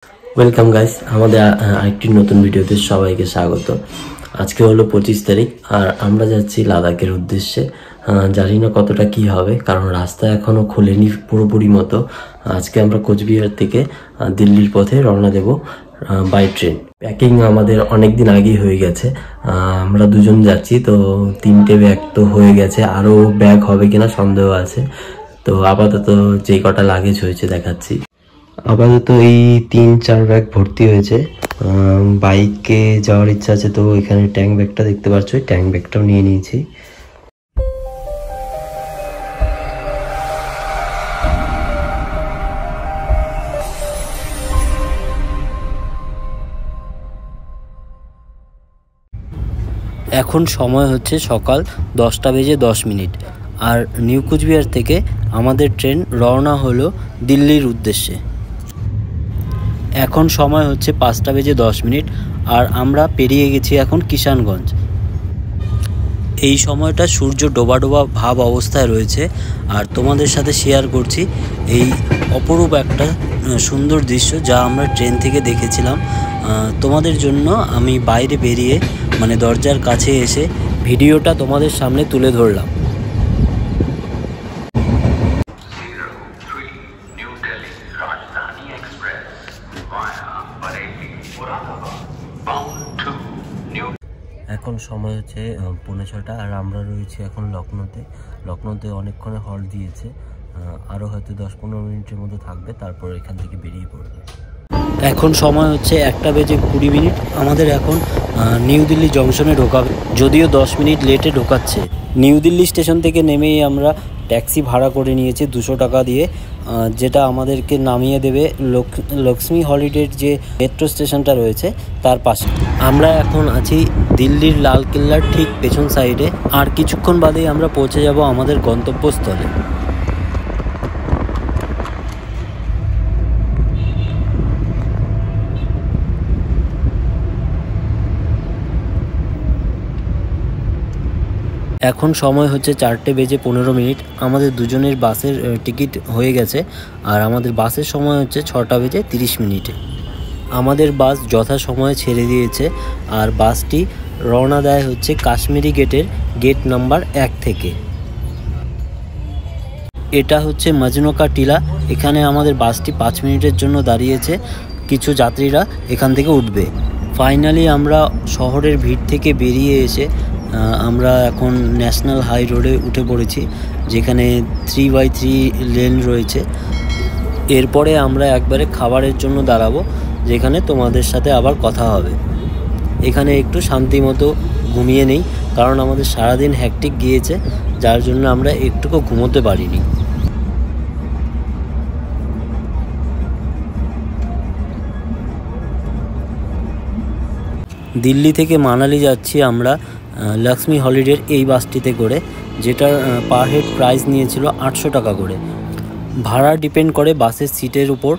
Welcome guys, আমাদের আরেকটি নতুন ভিডিওতে সবাইকে স্বাগত। আজকে হলো 25 তারিখ আর আমরা যাচ্ছি লাদাখের উদ্দেশ্যে। জানি না কতটা কি হবে, কারণ রাস্তা এখনো খোলেনি পুরোপুরি মতো। আজকে আমরা কোচবিহার থেকে দিল্লির পথে রওনা দেব বাই ট্রেন। প্যাকিং আমাদের অনেক দিন আগেই হয়ে গেছে। আমরা দুজন যাচ্ছি, তো 3টে ব্যাগ তো হয়ে গেছে, আরও ব্যাগ হবে কিনা সন্দেহ আছে। তো আপাতত যেই কটা লাগেজ হয়েছে দেখাচ্ছি। আপাতত এই 3-4 ব্যাগ ভর্তি হয়েছে। বাইকে যাওয়ার ইচ্ছা আছে, তো এখানে ট্যাঙ্ক ব্যাগটা দেখতে পাচ্ছ, ট্যাঙ্ক ব্যাগটাও নিয়ে নিয়েছি। এখন সময় হচ্ছে সকাল 10:10 আর নিউ কোচবিহার থেকে আমাদের ট্রেন রওনা হলো দিল্লির উদ্দেশ্যে। এখন সময় হচ্ছে 5:10 আর আমরা পেরিয়ে গেছি এখন কিষানগঞ্জ। এই সময়টা সূর্য ডোবা ডোবা ভাব অবস্থায় রয়েছে আর তোমাদের সাথে শেয়ার করছি এই অপরূপ একটা সুন্দর দৃশ্য যা আমরা ট্রেন থেকে দেখেছিলাম। তোমাদের জন্য আমি বাইরে বেরিয়ে মানে দরজার কাছে এসে ভিডিওটা তোমাদের সামনে তুলে ধরলাম। এখন সময় হচ্ছে 5:45 আর আমরা রয়েছি এখন লখনৌতে অনেকক্ষণে হল্ট দিয়েছে, আরও হয়তো 10-15 মিনিটের মতো থাকবে, তারপর এখান থেকে বেরিয়ে পড়বে। এখন সময় হচ্ছে 1:20 আমাদের এখন নিউ দিল্লি জংশনে ঢোকাবে, যদিও 10 মিনিট লেটে ঢোকাচ্ছে। নিউ দিল্লি স্টেশন থেকে নেমেই আমরা ট্যাক্সি ভাড়া করে নিয়েছি 200 টাকা দিয়ে, যেটা আমাদেরকে নামিয়ে দেবে লক্ষ্মী হলিডের যে মেট্রো স্টেশনটা রয়েছে তার পাশে। আমরা এখন আছি দিল্লির লালকেল্লার ঠিক পেছন সাইডে, আর কিছুক্ষণ বাদেই আমরা পৌঁছে যাব আমাদের গন্তব্যস্থলে। এখন সময় হচ্ছে 4:15। আমাদের দুজনের বাসের টিকিট হয়ে গেছে আর আমাদের বাসের সময় হচ্ছে 6:30। আমাদের বাস যথাসময়ে ছেড়ে দিয়েছে আর বাসটি রওনা দেয় হচ্ছে কাশ্মীরি গেটের গেট নাম্বার 1 থেকে। এটা হচ্ছে মজনুকা টিলা। এখানে আমাদের বাসটি 5 মিনিটের জন্য দাঁড়িয়েছে, কিছু যাত্রীরা এখান থেকে উঠবে। ফাইনালি আমরা শহরের ভিড় থেকে বেরিয়ে এসে আমরা এখন ন্যাশনাল হাই রোডে উঠে পড়েছি, যেখানে 3x3 লেন রয়েছে। এরপরে আমরা একবারে খাবারের জন্য দাঁড়াবো, যেখানে তোমাদের সাথে আবার কথা হবে। এখানে একটু শান্তি মতো ঘুমিয়ে নেই, কারণ আমাদের সারাদিন হ্যাকটিক গিয়েছে, যার জন্য আমরা একটুকু ঘুমোতে পারিনি। দিল্লি থেকে মানালি যাচ্ছি আমরা লক্ষ্মী হলিডের এই বাসটিতে করে, যেটা পার হেড প্রাইস নিয়েছিল 800 টাকা করে। ভাড়া ডিপেন্ড করে বাসের সিটের উপর,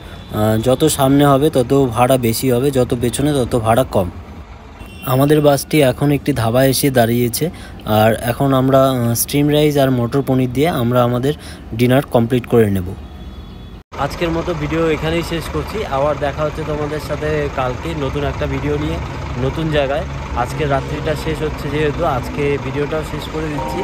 যত সামনে হবে তত ভাড়া বেশি হবে, যত পেছনে তত ভাড়া কম। আমাদের বাসটি এখন একটি ধাবায় এসে দাঁড়িয়েছে আর এখন আমরা স্টিম রাইস আর মটর পনির দিয়ে আমরা আমাদের ডিনার কমপ্লিট করে নেব। আজকের মতো ভিডিও এখানেই শেষ করছি, আবার দেখা হচ্ছে তোমাদের সাথে কালকে নতুন একটা ভিডিও নিয়ে নতুন জায়গায়। আজকের রাত্রিটা শেষ হচ্ছে, যেহেতু আজকে ভিডিওটাও শেষ করে দিচ্ছি।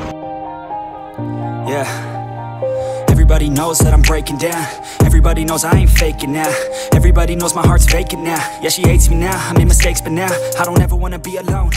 Everybody knows that I'm breaking down. Everybody knows I ain't faking now. Everybody knows my heart's vacant now. Yeah, she hates me now, I made mistakes but now I don't ever wanna be alone.